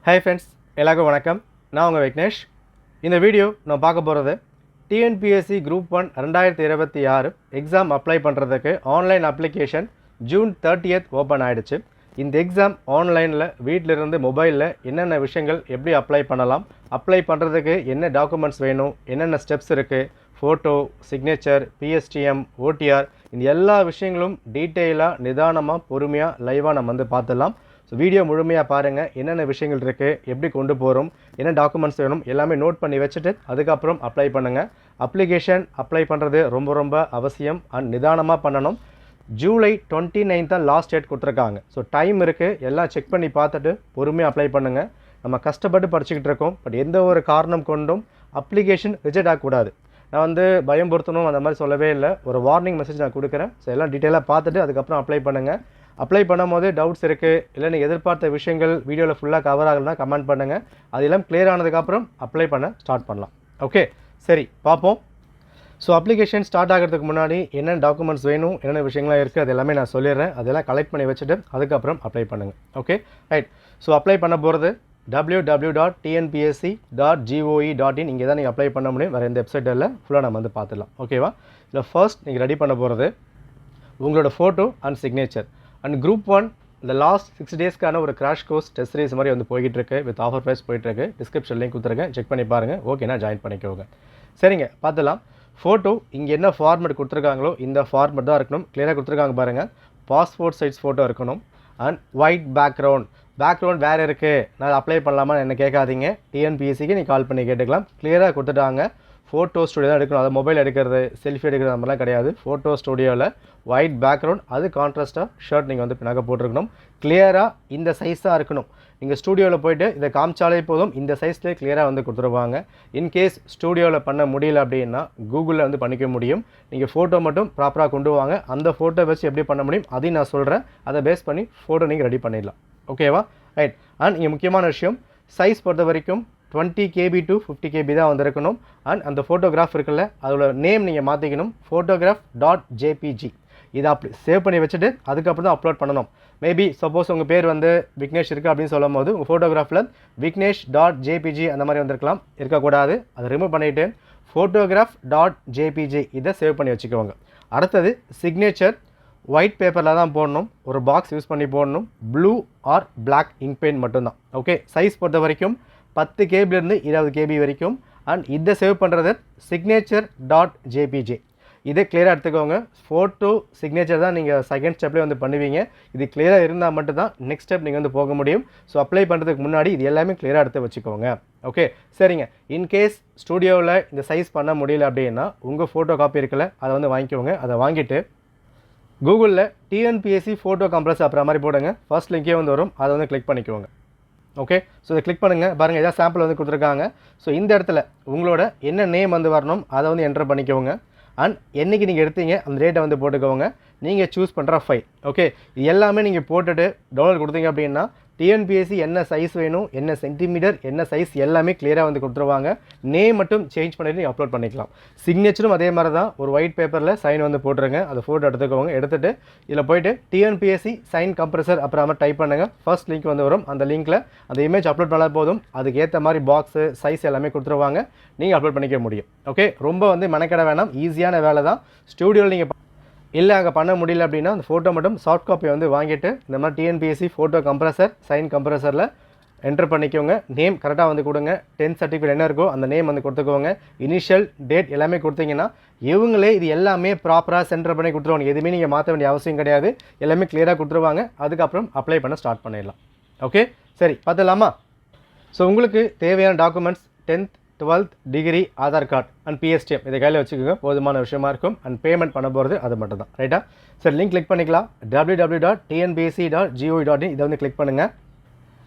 Hi friends, எல்லாருக்கும் வணக்கம். நான் உங்கள் விக்னேஷ். இந்த வீடியோ நான் பார்க்க போகிறது டிஎன்பிஎஸ்சி குரூப் 1 2026 எக்ஸாம் அப்ளை பண்ணுறதுக்கு online application June 30th open ஆகிடுச்சு. இந்த எக்ஸாம் ஆன்லைனில் வீட்டிலிருந்து மொபைலில் என்னென்ன விஷயங்கள் எப்படி அப்ளை பண்ணலாம், அப்ளை பண்ணுறதுக்கு என்ன டாக்குமெண்ட்ஸ் வேணும், என்னென்ன ஸ்டெப்ஸ் இருக்குது, ஃபோட்டோ, சிக்னேச்சர், பிஎஸ்டிஎம், ஓடிஆர், இந்த எல்லா விஷயங்களும் டீட்டெயிலாக நிதானமாக பொறுமையாக லைவாக நம்ம வந்து பார்த்துடலாம். ஸோ வீடியோ முழுமையாக பாருங்கள், என்னென்ன விஷயங்கள் இருக்குது, எப்படி கொண்டு போகிறோம், என்ன டாக்குமெண்ட்ஸ் வேணும் எல்லாமே நோட் பண்ணி வச்சுட்டு அதுக்கப்புறம் அப்ளை பண்ணுங்கள். அப்ளிகேஷன் அப்ளை பண்ணுறது ரொம்ப அவசியம் அண்ட் நிதானமாக பண்ணணும். ஜூலை 29 தான் லாஸ்ட் டேட் கொடுத்துருக்காங்க. ஸோ டைம் இருக்குது, எல்லாம் செக் பண்ணி பார்த்துட்டு பொறுமையாக அப்ளை பண்ணுங்கள். நம்ம கஷ்டப்பட்டு படிச்சுக்கிட்டு இருக்கோம், பட் எந்த ஒரு காரணம் கொண்டும் அப்ளிகேஷன் ரிஜெக்ட் ஆகக்கூடாது. நான் வந்து பயம் பொறுத்தணும் அந்த மாதிரி சொல்லவே இல்லை, ஒரு வார்னிங் மெசேஜ் நான் கொடுக்குறேன். ஸோ எல்லாம் டீட்டெயிலாக பார்த்துட்டு அதுக்கப்புறம் அப்ளை பண்ணுங்கள். அப்ளை பண்ணும் போது டவுட்ஸ் இருக்குது, இல்லை நீங்கள் எதிர்பார்த்த விஷயங்கள் வீடியோவில் ஃபுல்லாக கவர் ஆகலைன்னா கமெண்ட் பண்ணுங்கள். அதெல்லாம் கிளியர் ஆனதுக்கப்புறம் அப்ளை பண்ண ஸ்டார்ட் பண்ணலாம். ஓகே, சரி பார்ப்போம். ஸோ அப்ளிகேஷன் ஸ்டார்ட் ஆகிறதுக்கு முன்னாடி என்னென்ன டாக்குமெண்ட்ஸ் வேணும், என்னென்ன விஷயங்கள்லாம் இருக்குது அது எல்லாமே நான் சொல்லிடுறேன். அதெல்லாம் கலெக்ட் பண்ணி வச்சுட்டு அதுக்கப்புறம் அப்ளை பண்ணுங்கள். Okay right. ஸோ அப்ளை பண்ண போகிறது www.tnpsc.gov.in. இங்கே தான் நீங்கள் அப்ளை பண்ண முடியும், வேறு எந்த வெப்சைட் இல்லை. ஃபுல்லாக நம்ம வந்து பார்த்துடலாம். ஓகேவா? இல்லை ஃபர்ஸ்ட் நீங்கள் ரெடி பண்ண போகிறது உங்களோட photo and signature. And group 1 இந்த லாஸ்ட் 6 டேஸ்க்கான ஒரு கிராஷ் கோர்ஸ் டெஸ்ட் சீரிஸ் மாதிரி வந்து போய்கிட்டு இருக்கு, வித் ஆஃபர் ப்ரைஸ் போயிட்டுருக்கு. டிஸ்கிரிப்ஷன் லிங்க் கொடுத்துருக்கேன், செக் பண்ணி பாருங்கள். ஓகேனா ஜாயின் பண்ணிக்கோங்க. சரிங்க, பார்த்துலாம். ஃபோட்டோ இங்கே என்ன ஃபார்மெட் கொடுத்துருக்காங்களோ இந்த ஃபார்மெட் தான் இருக்கணும். கிளியராக கொடுத்துருக்காங்க பாருங்கள். பாஸ்போர்ட் சைஸ் ஃபோட்டோ இருக்கணும் அண்ட் ஒயிட் பேக்ரவுண்ட் வேறு இருக்குது, நான் அப்ளை பண்ணலாமா என்ன கேட்காதீங்க. டிஎன்பிஎஸ்சிக்கு நீங்கள் கால் பண்ணி கேட்டுக்கலாம். கிளியராக கொடுத்துட்டாங்க. ஃபோட்டோ ஸ்டுடியோ தான் எடுக்கணும், அது மொபைல் எடுக்கிறது, செல்ஃபி எடுக்கிறது அந்த மாதிரிலாம் கிடையாது. ஃபோட்டோ ஸ்டுடியோவில் ஒயிட் பேக்ரவுண்ட், அது கான்ட்ராஸ்ட்டாக ஷர்ட் நீங்கள் வந்து பின்னாக போட்டிருக்கணும். கிளியராக இந்த சைஸாக இருக்கணும். நீங்கள் ஸ்டூடியோவில் போய்ட்டு இதை காமிச்சாலே போதும், இந்த சைஸ்லேயே கிளியராக வந்து கொடுத்துருவாங்க. இன்கேஸ் ஸ்டூடியோவில் பண்ண முடியல அப்படின்னா கூகுளில் வந்து பண்ணிக்க முடியும். நீங்கள் ஃபோட்டோ மட்டும் ப்ராப்பராக கொண்டு வாங்க. அந்த ஃபோட்டோ வச்சு எப்படி பண்ண முடியும் அதையும் நான் சொல்கிறேன். அதை பேஸ் பண்ணி ஃபோட்டோ நீங்கள் ரெடி பண்ணிடலாம். ஓகேவா? ரைட். அண்ட் இங்கே முக்கியமான விஷயம், சைஸ் பொறுத்த வரைக்கும் 20 KB to 50 KB தான் வந்திருக்கணும். அண்ட் அந்த ஃபோட்டோகிராஃப் இருக்குல்ல, அதோட நேம் நீங்கள் மாற்றிக்கணும். photograph.jpg. இதை அப்படி சேவ் பண்ணி வச்சுட்டு அதுக்கப்புறம் தான் அப்லோட் பண்ணணும். மேபி சப்போஸ் உங்கள் பேர் வந்து விக்னேஷ் இருக்குது அப்படின்னு சொல்லும் போது உங்கள் ஃபோட்டோகிராஃபில் விக்னேஷ்.jpg அந்த மாதிரி வந்திருக்கலாம், இருக்கக்கூடாது. அதை ரிமூவ் பண்ணிவிட்டு photograph.jpg இதை சேவ் பண்ணி வச்சுக்கோங்க. அடுத்தது சிக்னேச்சர் ஒயிட் பேப்பரில் தான் போடணும். ஒரு பாக்ஸ் யூஸ் பண்ணி போடணும். Blue or black ink paint மட்டும்தான். ஓகே, சைஸ் பொறுத்த வரைக்கும் 10 KBலேருந்து 20 KB வரைக்கும். அண்ட் இதை சேவ் பண்ணுறது signature.jpg. இதை கிளியராக எடுத்துக்கோங்க. ஃபோட்டோ சிக்னேச்சர் தான் நீங்கள் செகண்ட் ஸ்டெப்லேயே வந்து பண்ணுவீங்க. இது கிளியராக இருந்தால் மட்டும்தான் நெக்ஸ்ட் ஸ்டெப் நீங்கள் வந்து போக முடியும். ஸோ அப்ளை பண்ணுறதுக்கு முன்னாடி இது எல்லாமே கிளியராக எடுத்து வச்சுக்கோங்க. ஓகே, சரிங்க. இன்கேஸ் ஸ்டூடியோவில் இந்த சைஸ் பண்ண முடியல அப்படின்னா உங்கள் ஃபோட்டோ காப்பி இருக்குல்ல, அதை வந்து வாங்கிக்கோங்க. அதை வாங்கிட்டு கூகுளில் டிஎன்பிஎஸ்சி ஃபோட்டோ கம்ப்ரஸ் அப்புறம் மாதிரி போடுங்க. ஃபர்ஸ்ட் லிங்கே வந்து வரும், அதை வந்து கிளிக் பண்ணிக்கோங்க. ஓகே, ஸோ இதை கிளிக் பண்ணுங்கள். பாருங்கள், ஏதாவது சாம்பிள் வந்து கொடுத்துருக்காங்க. ஸோ இந்த இடத்துல உங்களோட என்ன நேம் வந்து வரணும் அதை வந்து என்டர் பண்ணிக்கோங்க. அண்ட் என்றைக்கு நீங்கள் எடுத்தீங்க அந்த டேட்டை வந்து போட்டுக்கோங்க. நீங்கள் சூஸ் பண்ணுற ஃபைல். ஓகே, இது எல்லாமே நீங்கள் போட்டுட்டு டவுன்லோட் கொடுத்தீங்க அப்படின்னா டிஎன்பிஎஸ்சி என்ன சைஸ் வேணும், என்ன சென்டிமீட்டர், என்ன சைஸ் எல்லாமே கிளியராக வந்து கொடுத்துருவாங்க. நேம் மட்டும் சேஞ்ச் பண்ணிவிட்டு நீங்கள் அப்லோட் பண்ணிக்கலாம். சிக்னேச்சரும் அதே மாதிரி தான், ஒரு ஒயிட் பேப்பரில் சைன் வந்து போட்டுருங்க. அதை ஃபோட்டோ எடுத்துக்கோங்க. எடுத்துகிட்டு இதில் போய்ட்டு டிஎன்பிஎஸ்சி சைன் கம்ப்ரஸர் அப்புறமா டைப் பண்ணுங்கள். ஃபர்ஸ்ட் லிங்க் வந்து வரும். அந்த லிங்க்கில் அந்த இமேஜ் அப்லோட் பண்ணால் போதும், அதுக்கு ஏற்ற மாதிரி பாக்ஸு சைஸ் எல்லாமே கொடுத்துருவாங்க. நீங்கள் அப்லோட் பண்ணிக்க முடியும். ஓகே, ரொம்ப வந்து மெனக்கெட வேணாம், ஈஸியான வேலை தான். ஸ்டூடியோவில் நீங்கள் இல்லை அங்கே பண்ண முடியல அப்படின்னா அந்த ஃபோட்டோ மட்டும் சாஃப்ட் காப்பி வந்து வாங்கிட்டு இந்த மாதிரி டிஎன்பிஎஸ்சி ஃபோட்டோ கம்ப்ரஸர் சைன் கம்ப்ரஸரில் என்டர் பண்ணிக்கோங்க. நேம் கரெக்டாக வந்து கொடுங்க. 10th சர்டிஃபிகேட் என்ன இருக்கோ அந்த நேம் வந்து கொடுத்துக்கோங்க. இனிஷியல் டேட் எல்லாமே கொடுத்தீங்கன்னா இவங்களே இது எல்லாமே ப்ராப்பராக சென்டர் பண்ணி கொடுத்துருவாங்க. எதுவுமே நீங்கள் மாற்ற வேண்டிய அவசியம் கிடையாது. எல்லாமே கிளியராக கொடுத்துருவாங்க. அதுக்கப்புறம் அப்ளை பண்ண ஸ்டார்ட் பண்ணிடலாம். ஓகே, சரி பார்த்துலாமா? ஸோ உங்களுக்கு தேவையான documents 10th 12th degree, Aadhaar card and PSTM இதை கையில் வச்சுக்கோங்க. போதுமான விஷயமா இருக்கும். அண்ட் பேமெண்ட் பண்ண போகிறது அது மட்டும் தான். ரைட்டா? சரி, லிங்க் கிளிக் பண்ணிக்கலாம். www.tnpsc.gov.in இதை வந்து கிளிக் பண்ணுங்கள்.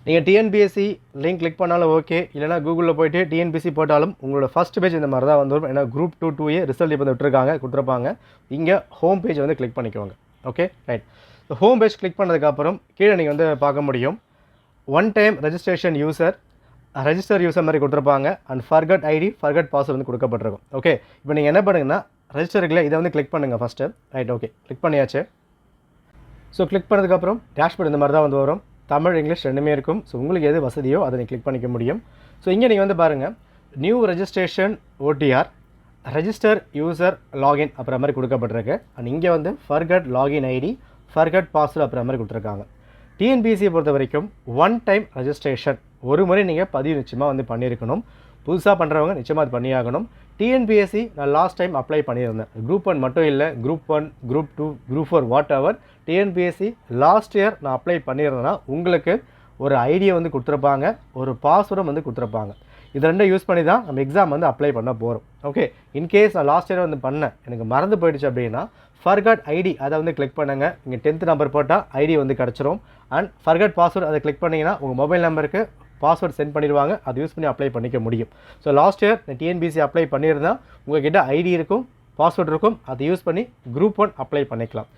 நீங்கள் டிஎன்பிஎஸ்சி லிங்க் கிளிக் பண்ணாலும் ஓகே, இல்லைனா கூகுளில் போய்ட்டு டிஎன்பிஎஸ்சி போட்டாலும் உங்களோட ஃபஸ்ட் பேஜ் இந்த மாதிரி தான் வந்து வரும். ஏன்னா குரூப் 2A ரிசல்ட் இப்போ விட்டுருக்காங்க, கொடுத்துருப்பாங்க. இங்கே ஹோம் பேஜ் வந்து கிளிக் பண்ணிக்கோங்க. Okay right. So home page click பண்ணதுக்கப்புறம் கீழே நீங்கள் வந்து பார்க்க முடியும் one time registration user, register user மாதிரி கொடுத்துருப்பாங்க. And forgot ID, forgot password வந்து கொடுக்கப்பட்டிருக்கும். ஓகே, இப்போ நீங்கள் என்ன பண்ணுங்கன்னா ரெஜிஸ்டருக்குள்ள இதை வந்து கிளிக் பண்ணுங்கள் ஃபஸ்ட்டு. ரைட், ஓகே கிளிக் பண்ணியாச்சு. ஸோ கிளிக் பண்ணதுக்கப்புறம் டேஷ்போர்ட் இந்த மாதிரி தான் வந்து வரும். தமிழ் இங்கிலீஷ் ரெண்டுமே இருக்கும். ஸோ உங்களுக்கு எது வசதியோ அதை நீங்கள் கிளிக் பண்ணிக்க முடியும். ஸோ இங்கே நீங்கள் வந்து பாருங்கள், new registration OTR, register user login அப்புறம் மாதிரி கொடுக்கப்பட்டிருக்கு. அண்ட் இங்கே வந்து forgot login ID, forgot password அப்புறம் மாதிரி கொடுத்துருக்காங்க. டிஎன்பிஎஸ்சியை பொறுத்த வரைக்கும் ஒன் டைம் ரெஜிஸ்ட்ரேஷன், ஒரு முறை நீங்கள் பதிவு நிச்சயமாக வந்து பண்ணியிருக்கணும். புதுசாக பண்ணுறவங்க நிச்சயமாக அது பண்ணியாகணும். டிஎன்பிஎஸ்சி நான் லாஸ்ட் டைம் அப்ளை பண்ணியிருந்தேன். குரூப் 1 மட்டும் இல்லை, group 1, group 2, group 4 what ever. TNPSC last year நான் அப்ளை பண்ணியிருந்தேன்னா உங்களுக்கு ஒரு ஐடியை வந்து கொடுத்துருப்பாங்க, ஒரு பாஸ்வேர்டும் வந்து கொடுத்துருப்பாங்க. இது ரெண்டும் யூஸ் பண்ணி தான் நம்ம எக்ஸாம் வந்து அப்ளை பண்ண போகிறோம். ஓகே, இன்கேஸ் நான் லாஸ்ட் இயர் வந்து பண்ணேன், எனக்கு மறந்து போயிடுச்சு அப்படின்னா ஃபர்கட் ஐடி அதை வந்து கிளிக் பண்ணுங்கள். இங்கே 10th நம்பர் போட்டால் ஐடி வந்து கிடச்சிரும். அண்ட் ஃபர்கட் பாஸ்வேர்டு அதை கிளிக் பண்ணிங்கன்னா உங்கள் மொபைல் நம்பருக்கு பாஸ்வேர்டு சென்ட் பண்ணிடுவாங்க. அது யூஸ் பண்ணி அப்ளை பண்ணிக்க முடியும். ஸோ லாஸ்ட் இயர் நான் டிஎன்பிஎஸ்சி அப்ளை பண்ணியிருந்தால் உங்கள்கிட்ட ஐடி இருக்கும், பாஸ்வேர்டு இருக்கும், அதை யூஸ் பண்ணி குரூப் 1 அப்ளை பண்ணிக்கலாம்.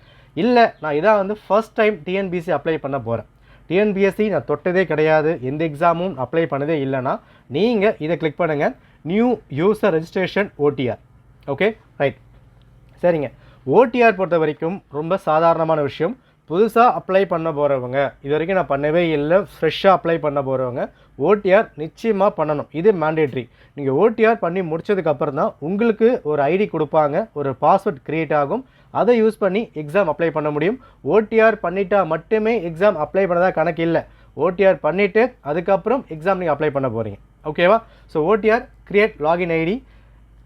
இல்லை நான் இதான் வந்து ஃபர்ஸ்ட் டைம் டிஎன்பிஎஸ்சி அப்ளை பண்ண போகிறேன், டிஎன்பிஎஸ்சி நான் தொட்டதே கிடையாது, எந்த எக்ஸாமும் அப்ளை பண்ணதே இல்லைன்னா நீங்கள் இதை கிளிக் பண்ணுங்கள், new user registration OTR. Okay right, சரிங்க. ஓடிஆர் பொறுத்த வரைக்கும் ரொம்ப சாதாரணமான விஷயம். புதுசாக அப்ளை பண்ண போகிறவங்க, இது வரைக்கும் நான் பண்ணவே இல்லை, ஃப்ரெஷ்ஷாக அப்ளை பண்ண போகிறவங்க ஓடிஆர் நிச்சயமாக பண்ணணும். இது மேண்டேட்ரி. நீங்கள் ஓடிஆர் பண்ணி முடிச்சதுக்கப்புறம் தான் உங்களுக்கு ஒரு ஐடி கொடுப்பாங்க, ஒரு பாஸ்வேர்ட் க்ரியேட் ஆகும். அதை யூஸ் பண்ணி எக்ஸாம் அப்ளை பண்ண முடியும். ஓடிஆர் பண்ணிட்டா மட்டுமே எக்ஸாம் அப்ளை பண்ணதா கணக்கு இல்லை. ஓடிஆர் பண்ணிவிட்டு அதுக்கப்புறம் எக்ஸாம் நீங்கள் அப்ளை பண்ண போகிறீங்க. ஓகேவா? So OTR create login ID,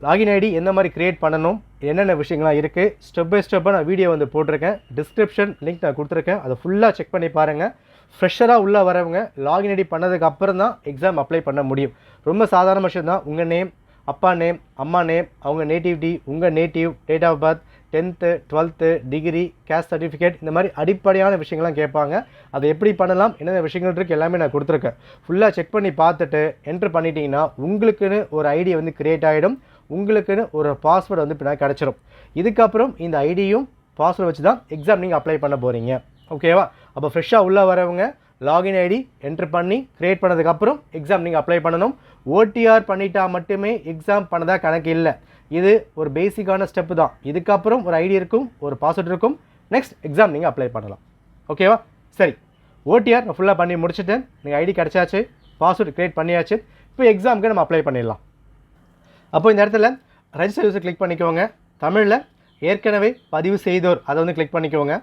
login ID எந்த மாதிரி க்ரியேட் பண்ணணும், என்னென்ன விஷயங்கள்லாம் இருக்குது, ஸ்டெப் பை ஸ்டெப்பாக நான் வீடியோ வந்து போட்டிருக்கேன். டிஸ்கிரிப்ஷன் லிங்க் நான் கொடுத்துருக்கேன், அதை ஃபுல்லாக செக் பண்ணி பாருங்கள். ஃப்ரெஷராக உள்ளே வரவங்க லாகின் ஐடி பண்ணதுக்கு அப்புறம் தான் எக்ஸாம் அப்ளை பண்ண முடியும். ரொம்ப சாதாரண விஷயம் தான். உங்கள் நேம், அப்பா நேம், அம்மா நேம், அவங்க நேட்டிவிட்டி, உங்கள் native, date of birth, 10th 12th degree, caste certificate, இந்த மாதிரி அடிப்படையான விஷயங்கள்லாம் கேட்பாங்க. அதை எப்படி பண்ணலாம், என்னென்ன விஷயங்கள் இருக்குது எல்லாமே நான் கொடுத்துருக்கேன். ஃபுல்லாக செக் பண்ணி பார்த்துட்டு என்ட்ரு பண்ணிட்டீங்கன்னா உங்களுக்குன்னு ஒரு ஐடி வந்து க்ரியேட் ஆகிடும். உங்களுக்குன்னு ஒரு பாஸ்வேர்டு வந்து பின்னாடி கிடச்சிரும். இதுக்கப்புறம் இந்த ஐடியும் பாஸ்வேர்டு வச்சு தான் எக்ஸாம் நீங்கள் அப்ளை பண்ண போகிறீங்க. ஓகேவா? அப்போ ஃப்ரெஷ்ஷாக உள்ளே வரவங்க லாகின் ஐடி என்ட்ரு பண்ணி க்ரியேட் பண்ணதுக்கப்புறம் எக்ஸாம் நீங்கள் அப்ளை பண்ணணும். ஓடிஆர் பண்ணிட்டா மட்டுமே எக்ஸாம் பண்ணதா கணக்கு இல்லை. இது ஒரு பேசிக்கான ஸ்டெப்பு தான். இதுக்கப்புறம் ஒரு ஐடி இருக்கும், ஒரு பாஸ்வேர்டு இருக்கும், நெக்ஸ்ட் எக்ஸாம் நீங்கள் அப்ளை பண்ணலாம். ஓகேவா? சரி, ஓடிஆர் நான் ஃபுல்லாக பண்ணி முடிச்சுட்டேன். நீங்கள் ஐடி கிடச்சாச்சு, பாஸ்வேர்டு க்ரியேட் பண்ணியாச்சு. இப்போ எக்ஸாமுக்கு நம்ம அப்ளை பண்ணிடலாம். அப்போ இந்த இடத்துல ரெஜிஸ்டர் யூஸர் கிளிக் பண்ணிக்கோங்க. தமிழில் ஏற்கனவே பதிவு செய்தோர் அதை வந்து கிளிக் பண்ணிக்கோங்க.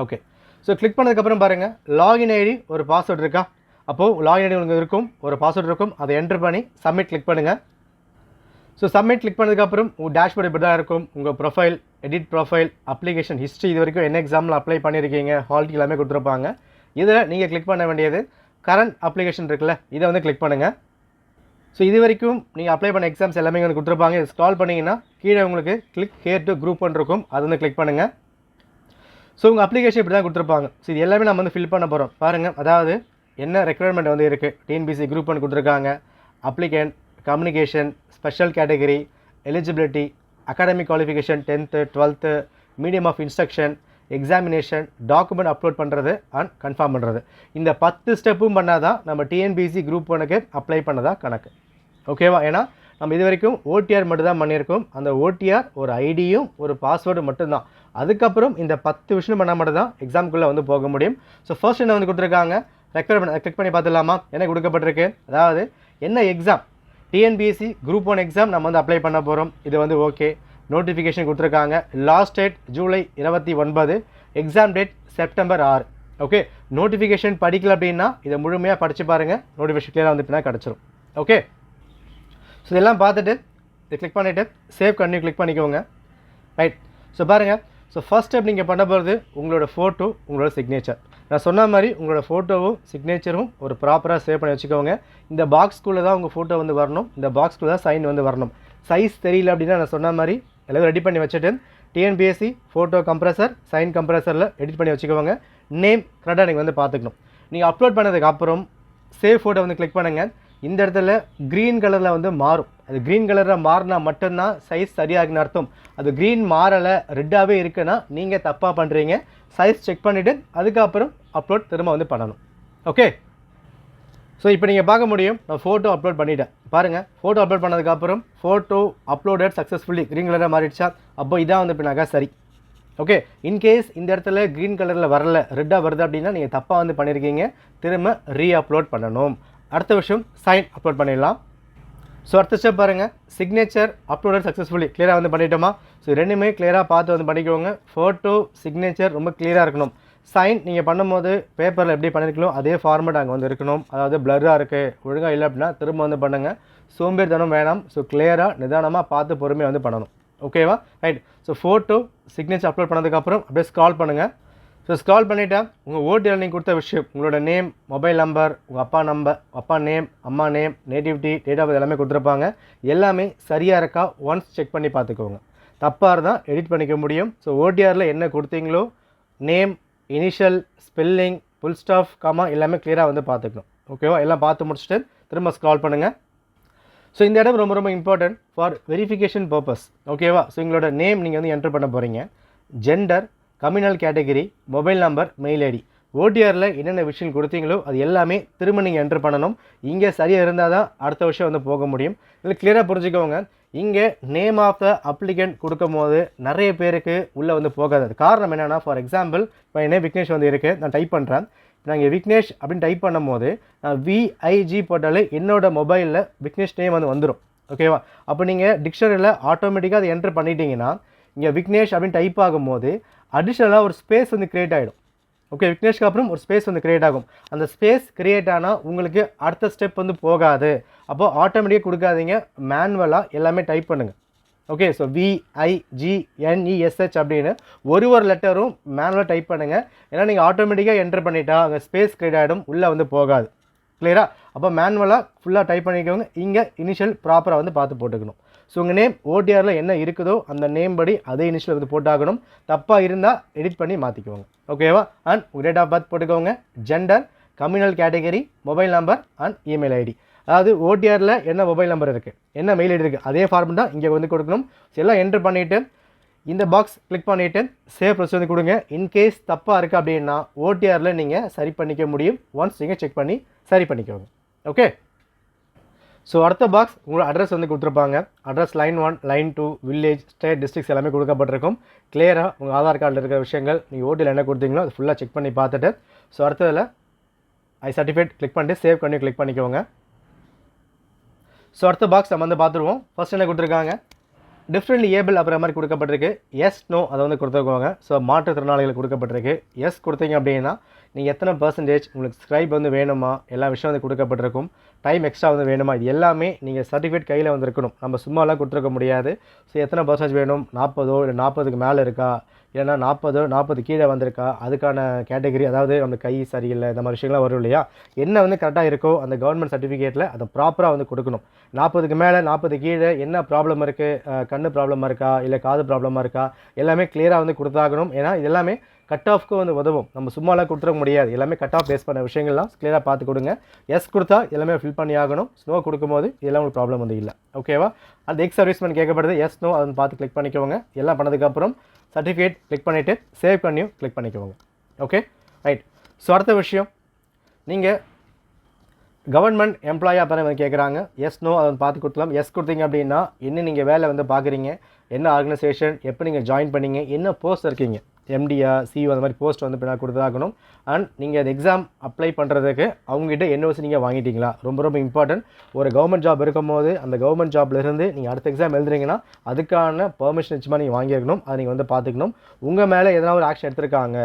ஓகே, ஸோ கிளிக் பண்ணதுக்கப்புறம் பாருங்கள், லாகின் ஐடி ஒரு பாஸ்வேர்டு இருக்கா? அப்போது லாகின் ஐடி உங்களுக்கு இருக்கும், ஒரு பாஸ்வேர்டு இருக்கும், அதை என்ட்ரு பண்ணி சப்மிட் கிளிக் பண்ணுங்கள். ஸோ சப்மிட் கிளிக் பண்ணதுக்கப்புறம் உங்கள் டேஷ்போர்டு இப்படி தான் இருக்கும். உங்கள் profile, edit profile, application history, இது வரைக்கும் என்ன எக்ஸாமில் அப்ளை பண்ணியிருக்கீங்க, ஹால் டிக்கெட் எல்லாமே கொடுத்துருப்பாங்க. இதில் நீங்கள் கிளிக் பண்ண வேண்டியது கரண்ட் அப்ளிகேஷன் இருக்குல்ல, இதை வந்து கிளிக் பண்ணுங்கள். ஸோ இது வரைக்கும் நீங்கள் அப்ளை பண்ண எக்ஸாம்ஸ் எல்லாமே வந்து கொடுத்துருப்பாங்க. இது ஸ்க்ரால் பண்ணிங்கன்னா கீழே உங்களுக்கு கிளிக் ஹியர் டு குரூப் 1 இருக்கும், அது வந்து கிளிக் பண்ணுங்கள். ஸோ உங்கள் அப்ளிகேஷன் இப்படி தான் கொடுத்துருப்பாங்க. ஸோ இது எல்லாமே நம்ம வந்து ஃபில் பண்ண போகிறோம். பாருங்கள், அதாவது என்ன ரெக்குயர்மெண்ட் வந்து இருக்குது. டிஎன்பிஎஸ்சி குரூப் 1 கொடுத்துருக்காங்க. Applicant, communication, special category, eligibility, academic qualification, 10th 12th, medium of instruction, examination, document upload பண்ணுறது அண்ட் கன்ஃபார்ம் பண்ணுறது. இந்த 10 ஸ்டெப்பும் பண்ணால் தான் நம்ம டிஎன்பிஎஸ்சி குரூப் 1க்கு அப்ளை பண்ணதா கணக்கு. ஓகேவா? ஏன்னா நம்ம இது வரைக்கும் ஓடிஆர் மட்டும் தான் பண்ணியிருக்கோம். அந்த ஓடிஆர் ஒரு ஐடியும் ஒரு பாஸ்வேர்டு மட்டும்தான். அதுக்கப்புறம் இந்த 10 விஷயம் பண்ணால் மட்டும் தான் எக்ஸாமுக்குள்ளே வந்து போக முடியும். ஸோ ஃபர்ஸ்ட் என்ன வந்து கொடுத்துருக்காங்க, ரெக்குயர்மெண்ட் கிளிக் பண்ணி பார்த்துடலாமா, என்ன கொடுக்கப்பட்டிருக்கு. அதாவது என்ன எக்ஸாம், டிஎன்பிஎஸ்சி குரூப் 1 எக்ஸாம் நம்ம வந்து அப்ளை பண்ண போகிறோம். இது வந்து ஓகே. நோட்டிஃபிகேஷன் கொடுத்துருக்காங்க. Last date July 29, exam date September 6. Okay, notification படிக்கல அப்படின்னா இதை முழுமையாக படித்து பாருங்கள், நோட்டிஃபிகேஷன் கிளியராக வந்துட்டுனா கிடச்சிரும். ஓகே, ஸோ இதெல்லாம் பார்த்துட்டு இதை கிளிக் பண்ணிவிட்டு சேவ் கன்டினியூ கிளிக் பண்ணிக்கோங்க. ரைட், ஸோ பாருங்கள். ஸோ ஃபர்ஸ்ட் ஸ்டெப் நீங்கள் பண்ண போகிறது உங்களோட ஃபோட்டோ, உங்களோட சிக்னேச்சர். நான் சொன்ன மாதிரி உங்களோட ஃபோட்டோவும் சிக்னேச்சரும் ஒரு ப்ராப்பராக சேவ் பண்ணி வச்சுக்கோங்க. இந்த பாக்ஸ்குள்ளே தான் உங்கள் ஃபோட்டோ வந்து வரணும், இந்த பாக்ஸ்குள்ளே தான் சைன் வந்து வரணும். சைஸ் தெரியல அப்படின்னா நான் சொன்ன மாதிரி எல்லாரும் ரெடி பண்ணி வச்சுட்டு டிஎன்பிஎஸ்சி ஃபோட்டோ கம்ப்ரஸர், சைன் கம்ப்ரஸரில் எடிட் பண்ணி வச்சுக்கோங்க. நேம் கரெக்டாக நீங்கள் வந்து பார்த்துக்கணும். நீங்கள் அப்லோட் பண்ணதுக்கப்புறம் சேவ் ஃபோட்டோ வந்து கிளிக் பண்ணுங்கள். இந்த இடத்துல க்ரீன் கலரில் வந்து மாறும். அது க்ரீன் கலரில் மாறினா மட்டும்தான் சைஸ் சரியாகுன்னு அர்த்தம். அது க்ரீன் மாறலை, ரெட்டாகவே இருக்குன்னா நீங்கள் தப்பாக பண்ணுறீங்க. சைஸ் செக் பண்ணிவிட்டு அதுக்கப்புறம் அப்லோட் திரும்ப வந்து பண்ணணும். ஓகே, ஸோ இப்போ நீங்கள் பார்க்க முடியும், நான் ஃபோட்டோ அப்லோட் பண்ணிவிட்டேன். பாருங்கள், ஃபோட்டோ அப்லோட் பண்ணதுக்கப்புறம் ஃபோட்டோ அப்லோடட் சக்ஸஸ்ஃபுல்லி க்ரீன் கலராக மாறிடுச்சா? அப்போ இதான் வந்து பின்னாக்கா சரி. ஓகே, இன்கேஸ் இந்த இடத்துல க்ரீன் கலரில் வரல, ரெட்டாக வருது அப்படின்னா நீங்கள் தப்பாக வந்து பண்ணியிருக்கீங்க, திரும்ப அப்லோட் பண்ணணும். அடுத்த விஷயம் சைன் அப்லோட் பண்ணிடலாம். ஸோ அடுத்த ஸ்டெப் பாருங்கள், சிக்னேச்சர் அப்லோடட் சக்ஸஸ்ஃபுல்லி. கிளியராக வந்து பண்ணிட்டோமா? ஸோ ரெண்டுமே கிளியராக பார்த்து வந்து பண்ணிக்கோங்க. ஃபோட்டோ சிக்னேச்சர் ரொம்ப கிளியராக இருக்கணும். சைன் நீங்கள் பண்ணும்போது பேப்பரில் எப்படி பண்ணியிருக்கணும் அதே ஃபார்மேட் அங்கே வந்து இருக்கணும். அதாவது பிளர்ராக இருக்குது, ஒழுங்காக இல்லை அப்படின்னா திரும்ப வந்து பண்ணுங்கள். சோம்பேறித்தனம் வேணாம். ஸோ கிளியராக நிதானமாக பார்த்து பொறுமையாக வந்து பண்ணணும். ஓகேவா? Right. So photo signature upload பண்ணதுக்கப்புறம் அப்படியே ஸ்க்ரால் பண்ணுங்கள். ஸோ ஸ்க்ரால் பண்ணிவிட்டா உங்கள் ஓடிஆர் நீங்கள் கொடுத்த விஷயம், உங்களோட நேம், மொபைல் நம்பர், உங்கள் அப்பா நேம், அம்மா name, nativity, date of birth எல்லாமே கொடுத்துருப்பாங்க. எல்லாமே சரியாக இருக்கா ஒன்ஸ் செக் பண்ணி பார்த்துக்கோங்க. தப்பாக இருந்தால் எடிட் பண்ணிக்க முடியும். ஸோ ஓடிஆரில் என்ன கொடுத்தீங்களோ name, initial, spelling, full stop, comma எல்லாமே கிளியராக வந்து பார்த்துக்கணும். ஓகேவா? எல்லாம் பார்த்து முடிச்சுட்டு திரும்ப ஸ்க்ரால் பண்ணுங்கள். ஸோ இந்த இடம் ரொம்ப ரொம்ப இம்பார்ட்டன்ட் ஃபார் வெரிஃபிகேஷன் பர்பஸ். ஓகேவா? ஸோ எங்களோட நேம் நீங்கள் வந்து என்டர் பண்ண போகிறீங்க, gender, communal category, mobile number, mail ID, ஓடிஆரில் என்னென்ன விஷயம் கொடுத்தீங்களோ அது எல்லாமே திரும்ப நீங்கள் என்டர் பண்ணணும். இங்கே சரியாக இருந்தால் தான் அடுத்த விஷயம் வந்து போக முடியும். இதில் கிளியராக புரிஞ்சுக்கோங்க, இங்கே நேம் ஆஃப் த அப்ளிகண்ட் கொடுக்கும் போது நிறைய பேருக்கு உள்ளே வந்து போகாது. காரணம் என்னென்னா, ஃபார் எக்ஸாம்பிள் இப்போ என்ன விக்னேஷ் வந்து இருக்குது, நான் டைப் பண்ணுறேன். நாங்கள் விக்னேஷ் அப்படின்னு டைப் பண்ணும் போது நான் விஐஜி போட்டாலே என்னோட மொபைலில் விக்னேஷ் நேம் வந்து வந்துடும். ஓகேவா? அப்போ நீங்கள் டிக்ஷனரியில் ஆட்டோமேட்டிக்காக அதை என்டர் பண்ணிட்டீங்கன்னா இங்கே விக்னேஷ் அப்படின்னு டைப் ஆகும்போது அடிஷ்னலாக ஒரு ஸ்பேஸ் வந்து க்ரியேட் ஆகிடும். ஓகே, விக்னேஷ்க்கு அப்புறம் ஒரு ஸ்பேஸ் வந்து க்ரியேட் ஆகும். அந்த ஸ்பேஸ் க்ரியேட் ஆனால் உங்களுக்கு அடுத்த ஸ்டெப் வந்து போகாது. அப்போது ஆட்டோமேட்டிக்காக கொடுக்காதீங்க, மேனுவலாக எல்லாமே டைப் பண்ணுங்கள். ஓகே, ஸோ VIGNESH அப்படின்னு ஒரு லெட்டரும் மேனுவலாக டைப் பண்ணுங்கள். ஏன்னா நீங்கள் ஆட்டோமேட்டிக்காக என்டர் பண்ணிட்டா அங்கே ஸ்பேஸ் க்ரியேட் ஆகிடும், உள்ளே வந்து போகாது. கிளியராக? அப்போ மேனுவலாக ஃபுல்லாக டைப் பண்ணிக்கோங்க. இங்கே இனிஷியல் ப்ராப்பராக வந்து பார்த்து போட்டுக்கணும். ஸோ உங்கள் நேம் ஓடிஆரில் என்ன இருக்குதோ அந்த நேம் படி அதே இனிஷியல் வந்து போட்டாகணும். தப்பாக இருந்தால் எடிட் பண்ணி மாற்றிக்கோங்க. ஓகேவா? அண்ட் உங்கள் டேட் ஆஃப் பர்த் போட்டுக்கோங்க, gender, communal category, mobile number and email ID. அதாவது ஓடிஆரில் என்ன மொபைல் நம்பர் இருக்குது, என்ன மெயில் ஐடி இருக்குது, அதே ஃபார்ம் தான் இங்கே வந்து கொடுக்கணும். எல்லாம் என்டர் பண்ணிவிட்டு இந்த பாக்ஸ் கிளிக் பண்ணிவிட்டு சேவ் ப்ரெஸ் வந்து கொடுங்க. இன்கேஸ் தப்பாக இருக்குது அப்படின்னா ஓடிஆரில் நீங்கள் சரி பண்ணிக்க முடியும். ஒன்ஸ் நீங்கள் செக் பண்ணி சரி பண்ணிக்கோங்க. ஓகே, ஸோ அடுத்த பாக்ஸ் உங்களோட அட்ரஸ் வந்து கொடுத்துருப்பாங்க. Address line 1, line 2, village, state, districts எல்லாமே கொடுக்கப்பட்டிருக்கும். கிளியராக உங்கள் ஆதார் கார்டில் இருக்கிற விஷயங்கள் நீங்கள் ஓடியில் என்ன கொடுத்தீங்களோ அது ஃபுல்லாக செக் பண்ணி பார்த்துட்டு ஸோ அடுத்ததில் ஐ சர்டிஃபிகேட் கிளிக் பண்ணிட்டு சேவ் பண்ணி கிளிக் பண்ணிக்கோங்க. ஸோ அடுத்த பாக்ஸ் நம்ம வந்து பார்த்துருவோம். ஃபர்ஸ்ட் என்ன கொடுத்துருக்காங்க, டிஃப்ரெண்ட் ஏபிள் அப்புறம் மாதிரி கொடுக்கப்பட்டிருக்கு. எஸ் நோ அதை வந்து கொடுத்துருக்கோங்க. ஸோ மாற்றுத்திறனாளிகள் கொடுக்கப்பட்டிருக்கு. எஸ் கொடுத்தீங்க அப்படின்னா நீங்கள் எத்தனை பர்சன்டேஜ் உங்களுக்கு ஸ்க்ரைப் வந்து வேணுமா, எல்லா விஷயம் வந்து கொடுக்கப்பட்டிருக்கும். டைம் எக்ஸ்ட்ரா வந்து வேணுமா, இது எல்லாமே நீங்கள் சர்டிஃபிகேட் கையில் வந்து இருக்கணும். நம்ம சும்மாலாம் கொடுத்துருக்க முடியாது. ஸோ எத்தனை பர்சன்டேஜ் வேணும், 40 இல்லை 40க்கு மேலே இருக்கா, இல்லைனா 40 கீழே வந்திருக்கா, அதுக்கான கேட்டகரி, அதாவது நம்ம கை சரியில்லை, இந்த மாதிரி விஷயங்கள்லாம் வரும் இல்லையா, என்ன வந்து கரெக்டாக இருக்கோ அந்த கவர்மெண்ட் சர்டிஃபிகேட்டில் அதை ப்ராப்பராக வந்து கொடுக்கணும். 40க்கு மேலே 40 கீழே என்ன ப்ராப்ளம் இருக்குது, கண்ணு ப்ராப்ளமாக இருக்கா, இல்லை காது ப்ராப்ளமாக இருக்கா, எல்லாமே கிளியராக வந்து கொடுத்தாகணும். ஏன்னா இது எல்லாமே கட் ஆஃப்க்கு வந்து உதவும். நம்ம சும்மாலாம் கொடுத்துருக்க முடியாது. எல்லாமே கட் ஆஃப் பேஸ் பண்ண விஷயங்கள்லாம் கிளியராக பார்த்து கொடுங்க. எஸ் கொடுத்தா எல்லாமே ஃபில் பண்ணி ஆகணும். ஸ்னோ கொடுக்கும்போது இதெல்லாம் உங்களுக்கு ப்ராப்ளம் வந்து இல்லை. ஓகேவா? அந்த எக்ஸ் சர்வீஸ்மெண்ட் கேட்கப்படுது, எஸ் நோ அதை பார்த்து கிளிக் பண்ணிக்கோங்க. எல்லாம் பண்ணதுக்கப்புறம் சர்டிஃபிகேட் கிளிக் பண்ணிவிட்டு சேவ் பண்ணியும் கிளிக் பண்ணிக்கோங்க. Okay, right. ஸோ அடுத்த விஷயம், நீங்கள் கவர்மெண்ட் எம்ப்ளாயாக பண்ண வந்து கேட்குறாங்க. எஸ் நோ அதை பார்த்து கொடுக்கலாம். எஸ் கொடுத்தீங்க அப்படின்னா என்ன நீங்கள் வேலை வந்து பார்க்குறீங்க, என்ன ஆர்கனைசேஷன், எப்போ நீங்கள் ஜாயின் பண்ணீங்க, என்ன போஸ்ட் இருக்கீங்க, எம்டியா, சிஓ அந்த மாதிரி போஸ்ட் வந்து பின்னாடி கொடுத்தாகணும். அண்ட் நீங்கள் அந்த எக்ஸாம் அப்ளை பண்ணுறதுக்கு அவங்ககிட்ட என்ஓசி நீங்கள் வாங்கிட்டீங்களா, ரொம்ப ரொம்ப இம்பார்ட்டன்ட். ஒரு கவர்மெண்ட் ஜாப் இருக்கும் போது அந்த கவர்மெண்ட் ஜாப்லேருந்து நீங்கள் அடுத்த எக்ஸாம் எழுதுறீங்கன்னா அதுக்கான பெர்மிஷன் நிச்சயமாக நீங்கள் வாங்கியிருக்கணும். அதை நீங்கள் வந்து பார்த்துக்கணும். உங்கள் மேலே எதனா ஒரு ஆக்ஷன் எடுத்திருக்காங்க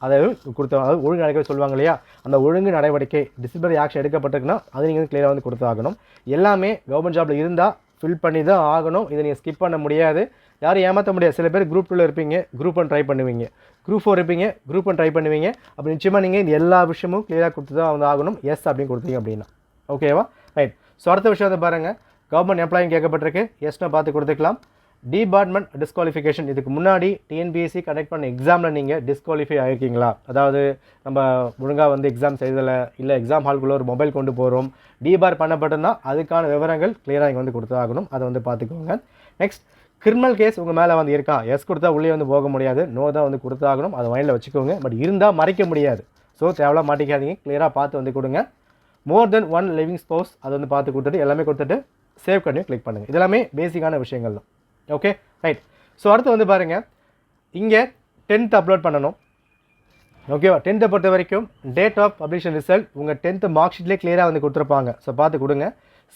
அதை கொடுத்த, அதாவது ஒழுங்கு நடவடிக்கை சொல்லுவாங்க இல்லையா, அந்த ஒழுங்கு நடவடிக்கை டிசிப்ளினரி ஆக்ஷன் எடுக்கப்பட்டிருக்குன்னா அது நீங்கள் வந்து கிளியராக வந்து கொடுத்தாகணும். எல்லாமே கவர்மெண்ட் ஜாப்பில் இருந்தால் ஃபில் பண்ணி தான் ஆகணும். இதை நீங்கள் ஸ்கிப் பண்ண முடியாது, யாரும் ஏமாற்ற முடியாது. சில பேர் குரூப் 2 இருப்பீங்க, குரூப் 1 ட்ரை பண்ணுவீங்க, குரூப் 4 இருப்பீங்க, குரூப் 1 ட்ரை பண்ணுவீங்க. அப்போ நிச்சயமாக நீங்கள் இந்த எல்லா விஷயமும் கிளியராக கொடுத்து தான் வந்து ஆகணும். எஸ் அப்படின்னு கொடுத்தீங்க அப்படின்னா. ஓகேவா? ரைட். ஸோ அடுத்த விஷயம் வந்து பாருங்கள், கவர்மெண்ட் எம்ப்ளாயும் கேட்கப்பட்டிருக்கு. எஸ்ன்னு பார்த்து கொடுத்துக்கலாம். டிபார்ட்மெண்ட் டிஸ்குவாலிஃபிகேஷன், இதுக்கு முன்னாடி டிஎன்பிஎஸ்சி கண்டக்ட் பண்ண எக்ஸாமில் நீங்கள் டிஸ்குவாலிஃபை ஆகிருக்கீங்களா, அதாவது நம்ம ஒழுங்காக வந்து எக்ஸாம் செய்தலை, இல்லை எக்ஸாம் ஹால்குள்ளே ஒரு மொபைல் கொண்டு போகிறோம், டிபார் பண்ணப்பட்டிருந்தால் அதுக்கான விவரங்கள் கிளியராக இங்கே வந்து கொடுத்தாகணும். அதை வந்து பார்த்துக்கோங்க. நெக்ஸ்ட், கிரிமினல் கேஸ் உங்கள் மேலே வந்து இருக்கா, எஸ் கொடுத்தா உள்ளே வந்து போக முடியாது, நோ தான் வந்து கொடுத்தாகணும். அதை மைண்டில் வச்சுக்கோங்க. பட் இருந்தால் மறைக்க முடியாது. ஸோ தேவையாக மாட்டிக்காதீங்க, கிளியராக பார்த்து வந்து கொடுங்க. மோர் தென் 1 லிவிங் ஸ்பௌஸ் அதை வந்து பார்த்து கொடுத்துட்டு எல்லாமே கொடுத்துட்டு சேவ் பண்ணி கிளிக் பண்ணுங்கள். இதெல்லாமே பேசிக்கான விஷயங்கள் தான். Okay, right. ஸோ அடுத்து வந்து பாருங்கள், இங்கே 10th அப்லோட் பண்ணணும். ஓகேவா? 10th பொறுத்த வரைக்கும் டேட் ஆஃப் பப்ளிஷன் ரிசல்ட் உங்கள் 10th மார்க் ஷீட்லேயே கிளியராக வந்து கொடுத்துருப்பாங்க. ஸோ பார்த்து கொடுங்க.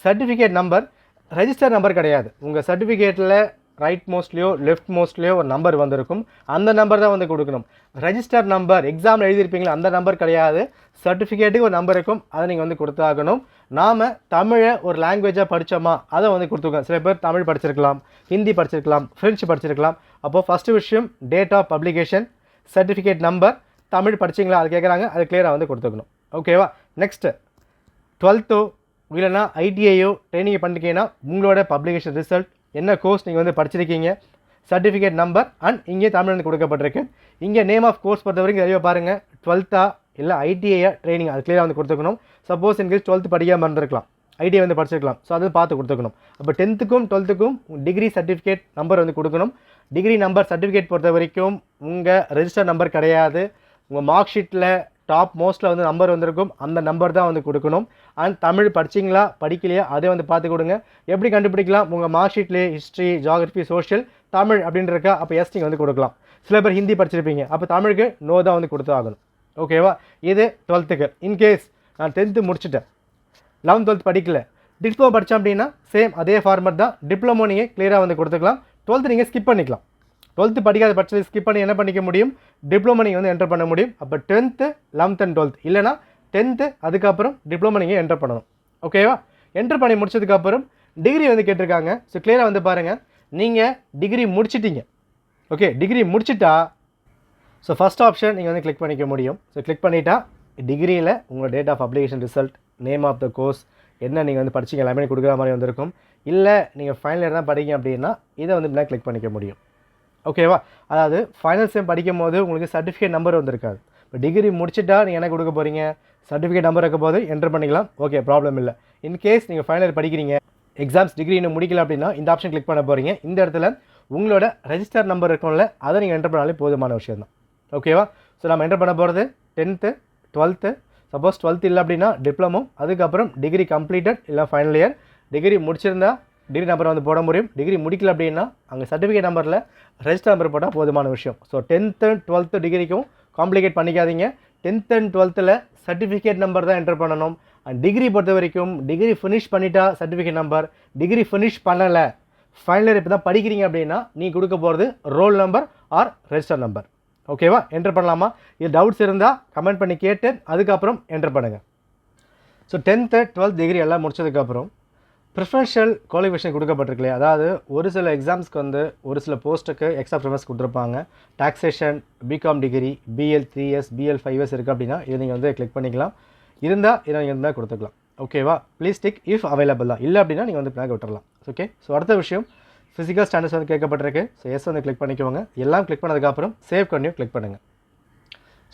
சர்டிஃபிகேட் நம்பர் ரெஜிஸ்டர் நம்பர் கிடையாது. உங்கள் சர்டிஃபிகேட்டில் ரைட் மோஸ்ட்லேயோ லெஃப்ட் மோஸ்ட்லேயோ ஒரு நம்பர் வந்திருக்கும். அந்த நம்பர் தான் வந்து கொடுக்கணும். ரெஜிஸ்டர் நம்பர் எக்ஸாமில் எழுதியிருப்பீங்களா அந்த நம்பர் கிடையாது. சர்டிஃபிகேட்டுக்கு ஒரு நம்பர் இருக்கும், அதை நீங்கள் வந்து கொடுத்தாகணும். நாம் தமிழை ஒரு லாங்குவேஜாக படித்தோமா அதை வந்து கொடுத்துருக்கோம். சில பேர் தமிழ் படிச்சிருக்கலாம், ஹிந்தி படிச்சிருக்கலாம், ஃப்ரெஞ்சு படிச்சிருக்கலாம். அப்போது ஃபஸ்ட்டு விஷயம் date of publication, certificate number, Tamil படிச்சிங்களா அது கேட்குறாங்க, அது கிளியராக வந்து கொடுத்துக்கணும். ஓகேவா? நெக்ஸ்ட்டு 12th இல்லைனா ஐடிஐயோ ட்ரைனிங் பண்ணிருக்கீங்கன்னா உங்களோட பப்ளிகேஷன் ரிசல்ட், என்ன கோர்ஸ் நீங்கள் வந்து படிச்சிருக்கீங்க, சர்டிஃபிகேட் நம்பர் அண்ட் இங்கே தமிழ் வந்து கொடுக்கப்பட்டிருக்கு. இங்கே நேம் ஆஃப் கோர்ஸ் பொறுத்த வரைக்கும் தெளிவாக பாருங்கள். 12th இல்லை ஐடிஐயா ட்ரைனிங் அது கிளியராக வந்து கொடுத்துக்கணும். சப்போஸ் இன்கேஸ் 12th படிக்காமல் இருந்திருக்கலாம், ஐடிஐ வந்து படிச்சிருக்கலாம். ஸோ அது பார்த்து கொடுத்துக்கணும். அப்போ 10th-க்கும் 12th-க்கும் டிகிரி சர்டிஃபிகேட் நம்பர் வந்து கொடுக்கணும். டிகிரி நம்பர் சர்டிஃபிகேட் பொறுத்த வரைக்கும் உங்கள் ரெஜிஸ்டர் நம்பர் கிடையாது. உங்கள் மார்க் ஷீட்டில் டாப் மோஸ்ட்டில் வந்து நம்பர் வந்திருக்கும், அந்த நம்பர் தான் வந்து கொடுக்கணும். அண்ட் தமிழ் படிச்சிங்களா படிக்கலையா அதே வந்து பார்த்து கொடுங்க. எப்படி கண்டுபிடிக்கலாம்? உங்கள் மார்க் ஷீட்லேயே ஹிஸ்ட்ரி, ஜியாகிரஃபி, சோஷியல், தமிழ் அப்படின்றக்கா அப்போ எஸ் நீங்கள் வந்து கொடுக்கலாம். சில பேர் ஹிந்தி படிச்சிருப்பீங்க, அப்போ தமிழுக்கு நோ தான் வந்து கொடுத்து ஆகணும். ஓகேவா? இது 12th. இன்கேஸ் நான் 10th முடிச்சுட்டேன், 11th 12th படிக்கல, டிப்ளமோ படித்தேன் அப்படின்னா சேம் அதே ஃபார்மட் தான். டிப்ளமோ நீங்கள் கிளியராக வந்து கொடுத்துக்கலாம். 12th நீங்கள் ஸ்கிப் பண்ணிக்கலாம். 12th படிக்காத பட்சத்தில் ஸ்கிப் பண்ணி என்ன பண்ணிக்க முடியும்? டிப்ளமோ நீங்கள் வந்து என்டர் பண்ண முடியும். அப்போ 10th 11th and 12th இல்லைனா 10th அதுக்கப்புறம் டிப்ளமோ நீங்கள் என்டர் பண்ணணும். ஓகேவா? என்டர் பண்ணி முடிச்சதுக்கப்புறம் டிகிரி வந்து கேட்டிருக்காங்க. ஸோ கிளியராக வந்து பாருங்கள், நீங்கள் டிகிரி முடிச்சிட்டீங்க. ஓகே, டிகிரி முடிச்சிட்டா ஸோ ஃபஸ்ட் ஆப்ஷன் நீங்கள் வந்து கிளிக் பண்ணிக்க முடியும். ஸோ கிளிக் பண்ணிட்டா டிகிரியில் உங்கள் date of application result, name of the course, என்ன நீங்கள் வந்து படிச்சிங்க எல்லாமே கொடுக்குற மாதிரி வந்திருக்கும். இல்லை நீங்கள் ஃபைனல் இயர் தான் படிங்க அப்படின்னா இதை வந்து இப்படின்னா கிளிக் பண்ணிக்க முடியும். ஓகேவா? அதாவது ஃபைனல் செம் படிக்கும் போது உங்களுக்கு சர்டிஃபிகேட் நம்பர் வந்திருக்காது. இப்போ டிகிரி முடிச்சுட்டா நீங்கள் என்ன கொடுக்க போகிறீங்க? சர்டிஃபிகேட் நம்பர் இருக்கும் போது என்டர் பண்ணிக்கலாம். ஓகே, ப்ராப்ளம் இல்லை. இன்கேஸ் நீங்கள் ஃபைனல் இயர் படிக்கிறீங்க, எக்ஸாம்ஸ் டிகிரி இன்னும் முடிக்கல அப்படின்னா இந்த ஆப்ஷன் கிளிக் பண்ண போகிறீங்க. இந்த இடத்துல உங்களோட ரெஜிஸ்டர் நம்பர் இருக்கும்ல, அதை நீங்கள் என்டர் பண்ணாலே போதுமான விஷயம் தான். ஓகேவா? ஸோ நம்ம என்டர் பண்ண போகிறது 10th 12th. சப்போஸ் 12th இல்லை அப்படின்னா டிப்ளமோ, அதுக்கப்புறம் டிகிரி கம்ப்ளீட்டட் இல்லை ஃபைனல் இயர். டிகிரி முடிச்சிருந்தா டிகிரி நம்பர் வந்து போட முடியும். டிகிரி முடிக்கல அப்படின்னா அங்கே சர்டிஃபிகேட் நம்பரில் ரெஜிஸ்டர் நம்பர் போட்டால் போதுமான விஷயம். So 10th and 12th டிகிரிக்கும் complicate பண்ணிக்காதீங்க. 10th and 12th certificate number தான் என்டர் பண்ணணும். அண்ட் டிகிரி பொறுத்த வரைக்கும் டிகிரி ஃபினிஷ் பண்ணிட்டா சர்டிஃபிகேட் நம்பர், டிகிரி ஃபினிஷ் பண்ணலை ஃபைனல் இயர் இப்போ தான் படிக்கிறீங்க அப்படின்னா நீ கொடுக்க போகிறது roll number or register number. ஓகேவா? என்டர் பண்ணலாமா? இது டவுட்ஸ் இருந்தால் கமெண்ட் பண்ணி கேட்டு அதுக்கப்புறம் என்டர் பண்ணுங்கள். ஸோ 10th 12th டிகிரி எல்லாம் முடிச்சதுக்கப்புறம் ப்ரிஃபரன்ஷியல் குவாலிஃபிகேஷன் கொடுக்கப்பட்டிருக்கலையே, அதாவது ஒரு சில எக்ஸாம்ஸ்க்கு வந்து ஒரு சில போஸ்ட்டுக்கு எக்ஸ்ட்ரா ப்ரிஃபரன்ஸ் கொடுத்துருப்பாங்க. Taxation, BCom degree, BL 3 years, BL 5 years இருக்குது அப்படின்னா இதை நீங்கள் வந்து கிளிக் பண்ணிக்கலாம். இருந்தால் இதை நீங்கள் இருந்தால் கொடுத்துக்கலாம். ஓகேவா? ப்ளீஸ் டிக் இஃப் அவைலபிள் தான், இல்லை அப்படின்னா நீங்கள் வந்து பிளாக் விட்டுறலாம். ஓகே, ஸோ அடுத்த விஷயம் ஃபிசிக்கல் ஸ்டாண்டர்ட்ஸ் வந்து கேட்கப்பட்டிருக்கு. ஸோ எஸ் வந்து கிளிக் பண்ணிக்கோங்க. எல்லாம் கிளிக் பண்ணதுக்கப்புறம் சேவ் கன்டினியூ கிளிக் பண்ணுங்கள்.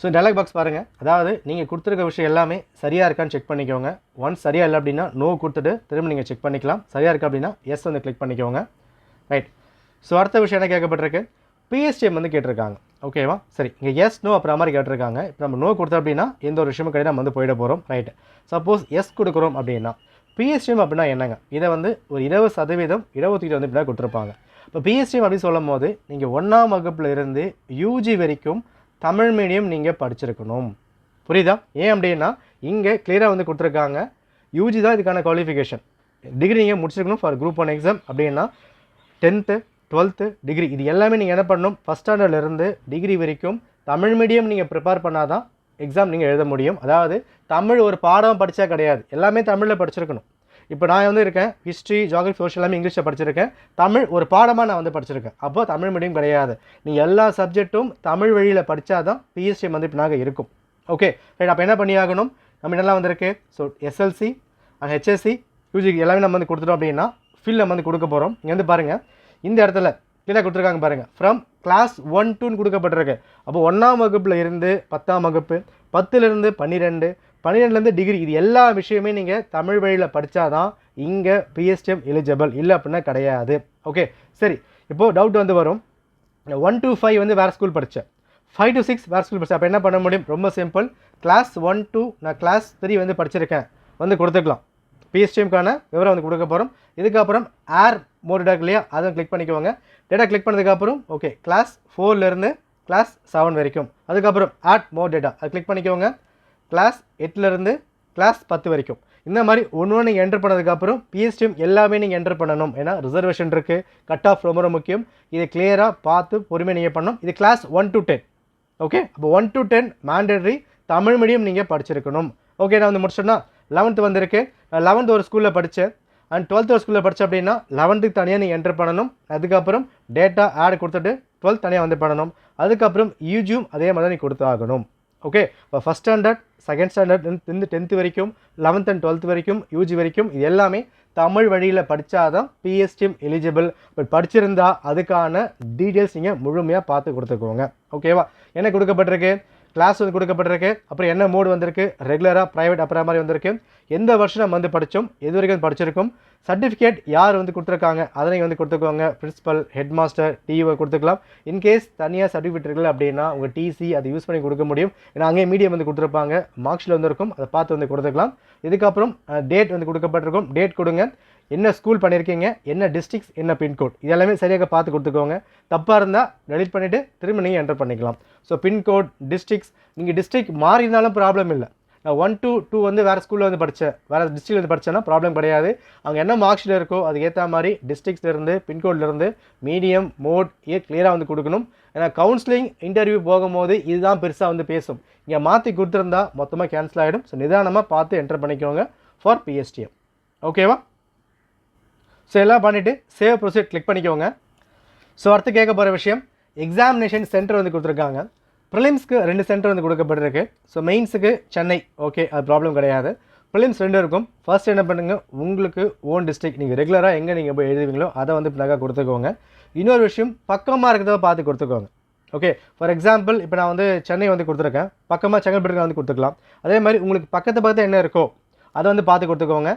ஸோ டயலாக் பாக்ஸ் பாருங்கள். அதாவது நீங்கள் கொடுத்துருக்க விஷயம் எல்லாமே சரியாக இருக்கான்னு செக் பண்ணிக்கோங்க. ஒன்ஸ் சரியாக இல்லை அப்படின்னா நோ கொடுத்துட்டு திரும்ப நீங்கள் செக் பண்ணிக்கலாம். சரியாக இருக்குது அப்படின்னா எஸ் வந்து கிளிக் பண்ணிக்கோங்க. ரைட். ஸோ அடுத்த விஷயம் என்ன கேட்கப்பட்டிருக்கு? பிஎஸ்டிஎம் வந்து கேட்டிருக்காங்க. ஓகேவா? சரி, இங்கே எஸ் நோ அப்புறம் மாதிரி கேட்டிருக்காங்க. இப்போ நம்ம நோ கொடுத்தோம் அப்படின்னா எந்த ஒரு விஷயமும் கிடையாது, நம்ம வந்து போயிட போகிறோம். ரைட். சப்போஸ் எஸ் கொடுக்குறோம் அப்படின்னா பிஎஸ்டிஎம் அப்படின்னா என்னங்க? இதை வந்து ஒரு 20% இடஒதுக்கீடு வந்து இப்படி கொடுத்துருப்பாங்க. இப்போ பிஎஸ்டிஎம் அப்படின்னு சொல்லும் போது நீங்கள் 1ஆம் வகுப்பில் இருந்து யூஜி வரைக்கும் தமிழ் மீடியம் நீங்கள் படிச்சிருக்கணும். புரியுதா? ஏன் அப்படின்னா இங்கே கிளியராக வந்து கொடுத்துருக்காங்க, யூஜி தான் இதுக்கான குவாலிஃபிகேஷன். டிகிரி நீங்கள் முடிச்சிருக்கணும் ஃபார் குரூப் 1 எக்ஸாம் அப்படின்னா 10th 12th டிகிரி இது எல்லாமே நீங்கள் என்ன பண்ணணும்? ஃபஸ்ட் ஸ்டாண்டர்ட்லேருந்து டிகிரி வரைக்கும் தமிழ் மீடியம் நீங்கள் ப்ரிப்பேர் பண்ணால் தான் எக்ஸாம் நீங்கள் எழுத முடியும். அதாவது தமிழ் ஒரு பாடம் படித்தா கிடையாது, எல்லாமே தமிழில் படிச்சிருக்கணும். இப்போ நான் வந்து இருக்கேன் ஹிஸ்ட்ரி, ஜியாகிரஃபி, சோஷியல் எல்லாமே இங்கிலீஷில் படிச்சிருக்கேன். தமிழ் ஒரு பாடமாக நான் வந்து படிச்சிருக்கேன். அப்போது தமிழ் மீடியம் கிடையாது. நீங்கள் எல்லா சப்ஜெக்ட்டும் தமிழ் வழியில் படித்தா தான் பிஎஸ்டிஎம் வந்து இப்போ நாங்கள் இருக்கும். Okay right. அப்போ என்ன பண்ணியாகணும்? நம்ம என்னெல்லாம் வந்திருக்கு? So SLC and HSC UG எல்லாமே நம்ம வந்து கொடுத்துட்டோம் அப்படின்னா ஃபில் நம்ம வந்து கொடுக்க போகிறோம். இங்கே வந்து பாருங்கள், இந்த இடத்துல கீழே கொடுத்துருக்காங்க பாருங்கள், ஃப்ரம் கிளாஸ் 1 to கொடுக்கப்பட்டிருக்கு. அப்போ 1ஆம் வகுப்பில் இருந்து 10ஆம் வகுப்பு, 10லேருந்து 12, 12லேருந்து டிகிரி இது எல்லா விஷயமே நீங்கள் தமிழ் வழியில் படித்தா தான் இங்கே பிஎஸ்டிஎம் எலிஜிபிள், இல்லை அப்படின்னா கிடையாது. ஓகே சரி. இப்போது டவுட் வந்து வரும், 1 to 5 வந்து வேறு ஸ்கூல் படித்தேன், 5 to 6 வேறு ஸ்கூல் படித்தேன். அப்போ என்ன பண்ண முடியும்? ரொம்ப சிம்பிள். கிளாஸ் 1 to நான் கிளாஸ் 3 வந்து படிச்சிருக்கேன் வந்து கொடுத்துக்கலாம். பிஎஸ்டிஎம்க்கான விவரம் வந்து கொடுக்க போகிறோம். இதுக்கப்புறம் ஏர் மோட் டேட்டா இல்லையா, அதை கிளிக் பண்ணிக்கோங்க. டேட்டா கிளிக் பண்ணதுக்கப்புறம் ஓகே கிளாஸ் 4லேருந்து கிளாஸ் 7 வரைக்கும். அதுக்கப்புறம் ஆட் மோர் டேட்டா அதை கிளிக் பண்ணிக்கோங்க. கிளாஸ் 8லேருந்து கிளாஸ் 10 வரைக்கும். இந்த மாதிரி ஒன்று நீங்கள் என்டர் பண்ணதுக்கப்புறம் பிஎஸ்டிஎம் எல்லாமே நீங்கள் என்டர் பண்ணணும். ஏன்னா ரிசர்வேஷன் இருக்குது, கட் ஆஃப் ரொம்ப முக்கியம். இதை கிளியராக பார்த்து பொறுமையாக நீங்கள் பண்ணணும். இது கிளாஸ் 1 to 10. ஓகே, அப்போ 1 to 10 மேண்டேட்ரி தமிழ் மீடியம் நீங்கள் படிச்சிருக்கணும். ஓகே, நான் வந்து முடிச்சேன்னா 11th வந்திருக்கு. நான் 11th ஒரு ஸ்கூலில் படித்தேன் அண்ட் 12th ஒரு ஸ்கூலில் படித்தேன் அப்படின்னா 11th தனியாக நீங்கள் என்டர் பண்ணணும். அதுக்கப்புறம் டேட்டா ஆட் கொடுத்துட்டு 12th தனியாக வந்து பண்ணணும். அதுக்கப்புறம் யூஜியும் அதே மாதிரி நீ கொடுத்து ஆகணும். ஓகே, இப்போ ஃபஸ்ட் ஸ்டாண்டர்ட், செகண்ட் ஸ்டாண்டர்ட் இருந்து 10th வரைக்கும், 11th and 12th வரைக்கும், யூஜி வரைக்கும் இது எல்லாமே தமிழ் வழியில் படித்தாதான் பிஎஸ்டிஎம் எலிஜிபிள். பட் படிச்சிருந்தா அதுக்கான டீட்டெயில்ஸ் நீங்கள் முழுமையாக பார்த்து கொடுத்துக்கோங்க. ஓகேவா, என்ன கொடுக்கப்பட்டிருக்கு, கிளாஸ் வந்து கொடுக்கப்பட்டிருக்கு, அப்புறம் என்ன மோடு வந்திருக்கு, ரெகுலராக ப்ரைவேட் அப்புறம் மாதிரி வந்திருக்கு, எந்த வருஷம் நம்ம வந்து படித்தோம், எது வரைக்கும் படிச்சிருக்கோம், சர்டிஃபிகேட் யார் வந்து கொடுத்துருக்காங்க அதை நீங்கள் வந்து கொடுத்துக்கோங்க. பிரின்சிபல், ஹெட் மாஸ்டர், டிஓ கொடுத்துக்கலாம். இன்கேஸ் தனியாக சர்டிஃபிகேட் இருக்குல்ல அப்படின்னா உங்கள் டிசி அதை யூஸ் பண்ணி கொடுக்க முடியும். ஏன்னா அங்கே மீடியம் வந்து கொடுத்துருப்பாங்க, மார்க்ஸில் வந்துருக்கும், அதை பார்த்து வந்து கொடுத்துக்கலாம். இதுக்கப்புறம் டேட் வந்து கொடுக்கப்பட்டிருக்கும், டேட் கொடுங்க. என்ன ஸ்கூல் பண்ணியிருக்கீங்க, என்ன டிஸ்ட்ரிக்ஸ், என்ன பின்கோட், இதெல்லாமே சரியாக பார்த்து கொடுத்துக்கோங்க. தப்பாக இருந்தால் டெலிட் பண்ணிவிட்டு திரும்ப நீங்கள் என்டர் பண்ணிக்கலாம். ஸோ பின்கோட், டிஸ்ட்ரிக்ஸ், நீங்கள் டிஸ்ட்ரிக்ட் மாறி இருந்தாலும் ப்ராப்ளம் இல்லை. நான் 1 to 2 வந்து வேறு ஸ்கூலில் வந்து படித்தேன், வேறு டிஸ்ட்ரிக்டில் வந்து படித்தேன்னா ப்ராப்ளம் கிடையாது. அங்கே என்ன மார்க்ஸில் இருக்கோ அதுக்கு ஏற்ற மாதிரி டிஸ்ட்ரிக்ஸ்லேருந்து பின்கோட்லேருந்து மீடியம் மோட் கிளியராக வந்து கொடுக்கணும். ஏன்னா கவுன்சிலிங் இன்டர்வியூ போகும்போது இதுதான் பெருசாக வந்து பேசும். இங்கே மாற்றி கொடுத்துருந்தா மொத்தமாக கேன்சல் ஆகிடும். ஸோ நிதானமாக பார்த்து என்டர் பண்ணிக்கோங்க ஃபார் பிஎஸ்டிஎம். ஓகேவா, ஸோ எல்லாம் பண்ணிவிட்டு சேவ் ப்ரொசீட் கிளிக் பண்ணிக்கோங்க. ஸோ அடுத்து கேட்க போகிற விஷயம், எக்ஸாமினேஷன் சென்டர் வந்து கொடுத்துருக்காங்க. ப்ரிலிம்ஸ்க்கு 2 சென்டர் வந்து கொடுக்கப்பட்டிருக்கு. ஸோ மெயின்ஸுக்கு சென்னை, ஓகே, அது ப்ராப்ளம் கிடையாது. ப்ரிலிம்ஸ் 2 இருக்கும். ஃபர்ஸ்ட் என்ன பண்ணுங்கள், உங்களுக்கு ஓன் டிஸ்ட்ரிக்ட் நீங்கள் ரெகுலராக எங்கே நீங்கள் போய் எழுதுவீங்களோ அதை வந்து பிளாகாக கொடுத்துக்கோங்க. இன்னொரு விஷயம், பக்கமாக இருக்கிறத பார்த்து கொடுத்துக்கோங்க. ஓகே, ஃபார் எக்ஸாம்பிள் இப்போ நான் வந்து சென்னை வந்து கொடுத்துருக்கேன், பக்கமாக செங்கல்பட்டு வந்து கொடுத்துக்கலாம். அதே மாதிரி உங்களுக்கு பக்கத்து என்ன இருக்கோ அதை வந்து பார்த்து கொடுத்துக்கோங்க.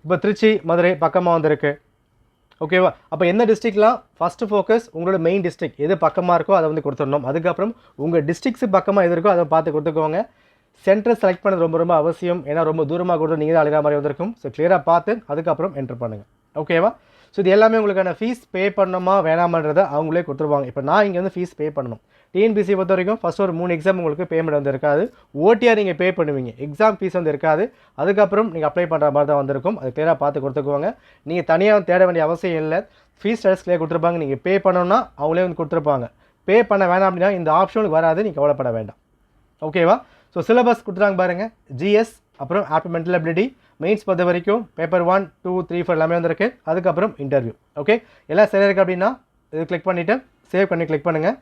இப்போ திருச்சி, மதுரை பக்கமாக வந்துருக்கு. ஓகேவா, அப்போ எந்த டிஸ்ட்ரிக்ட்லாம் ஃபஸ்ட்டு ஃபோக்கஸ் உங்களோட மெயின் டிஸ்ட்ரிக்ட் எது பக்கமாக இருக்கோ அதை வந்து கொடுத்துடணும். அதுக்கப்புறம் உங்கள் டிஸ்ட்ரிக்ஸு பக்கமாக எது இருக்கோ அதை பார்த்து கொடுத்துக்கோங்க. சென்டர் செலக்ட் பண்ணது ரொம்ப அவசியம். ஏன்னா ரொம்ப தூரமாக கொடுத்து நீங்கள் தான் அழுகிற மாதிரி வந்திருக்கும். ஸோ கிளியராக பார்த்து அதுக்கப்புறம் என்டர் பண்ணுங்கள். ஓகேவா, ஸோ இது எல்லாமே உங்களுக்கான ஃபீஸ் பே பண்ணணுமா வேணாமன்றதை அவங்களே கொடுத்துருவாங்க. இப்போ நான் இங்கே வந்து ஃபீஸ் பே பண்ணணும். டிஎன்பிசி பொறுத்த வரைக்கும் ஃபஸ்ட் ஒரு 3 எக்ஸாம் உங்களுக்கு பேமெண்ட் வந்து இருக்காது. ஓடிஆர் நீங்கள் பே பண்ணுவீங்க, எக்ஸாம் ஃபீஸ் வந்து இருக்காது. அதுக்கப்புறம் நீங்கள் அப்ளை பண்ணுற மாதிரி தான் வந்திருக்கும். அது கிளியராக பார்த்து கொடுத்துக்குவாங்க. நீங்கள் தனியாக தேட வேண்டிய அவசியம் இல்லை. ஃபீஸ் ஸ்டேட்டஸ் கிளியர் கொடுத்துருப்பாங்க. நீங்கள் பே பண்ணணும்னா அவங்களே வந்து கொடுத்துருப்பாங்க. பே பண்ண வேணாம் அப்படின்னா இந்த ஆப்ஷனுக்கு வராது, நீங்கள் கவலைப்பட வேண்டாம். ஓகேவா, ஸோ சிலபஸ் கொடுத்துறாங்க பாருங்கள். ஜிஎஸ், அப்புறம் ஆப்ட் மென்டல் அபிலிட்டி, மெயின்ஸ் பொறுத்த வரைக்கும் பேப்பர் 1, 2, 3, 4 எல்லாமே வந்திருக்கு. அதுக்கப்புறம் இன்டர்வியூ. ஓகே, எல்லாம் சரியாக இருக்குது அப்படின்னா இது கிளிக் பண்ணிவிட்டு சேவ் பண்ணி கிளிக் பண்ணுங்கள்.